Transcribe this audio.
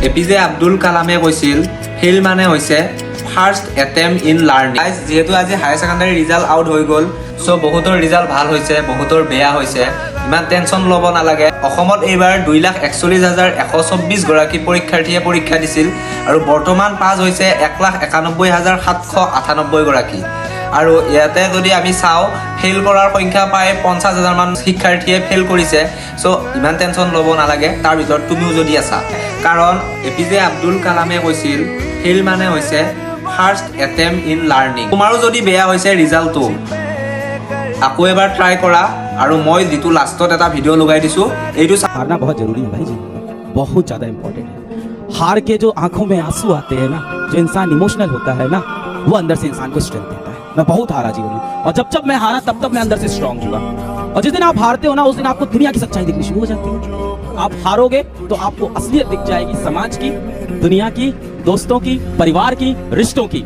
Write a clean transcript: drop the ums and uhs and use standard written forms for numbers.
APJ Abdul কালামে কৈছিল fail মানে হৈছে ফাৰ্ষ্ট এটেম্প ইন লাৰ্ণিং। যিহেতু আজি হায়াৰ ছেকেণ্ডাৰী ৰিজাল্ট আউট হৈ গ'ল, চ' বহুতৰ ৰিজাল্ট ভাল হৈছে, বহুতৰ বেয়া হৈছে, ইমান টেনশ্যন ল'ব নালাগে। অসমত এইবাৰ 2,41,124 গৰাকী পৰীক্ষাৰ্থীয়ে পৰীক্ষা দিছিল আৰু বৰ্তমান পাছ হৈছে 1,91,798 গৰাকী। আৰু ইয়াতে যদি আমি চাওঁ ফেইল কৰাৰ সংখ্যা প্ৰায় 50,000 মান শিক্ষাৰ্থীয়ে ফেইল কৰিছে। চ' ইমান টেনশ্যন ল'ব নালাগে তাৰ ভিতৰত তুমিও যদি আছা, কাৰণ এপিজে আব্দুল কালামে কৈছিল ফেইল মানে হৈছে ফাৰ্ষ্ট এটেম্প ইন লাৰ্ণিং। তোমাৰো যদি বেয়া হৈছে ৰিজাল্টটো, আকৌ এবাৰ ট্ৰাই কৰা। আৰু মই যিটো লাষ্টত এটা ভিডিঅ' লগাই দিছোঁ, এইটো हारना बहुत जरूरी है भाई जी, बहुत ज़्यादा इम्पोर्टेंट है। हार के जो आंखों में आंसू आते हैं ना, जो इंसान इमोशनल होता है ना, वो अंदर से इंसान को स्ट्रेंथ देता है। मैं बहुत हारा जीवन में, और जब जब मैं हारा तब मैं अंदर से स्ट्रांग हुआ। और जिस दिन आप हारते हो ना, उस दिन आपको दुनिया की सच्चाई दिखनी शुरू हो जाती है। आप हारोगे तो आपको असलियत दिख जाएगी, समाज की, दुनिया की, दोस्तों की, परिवार की, रिश्तों की।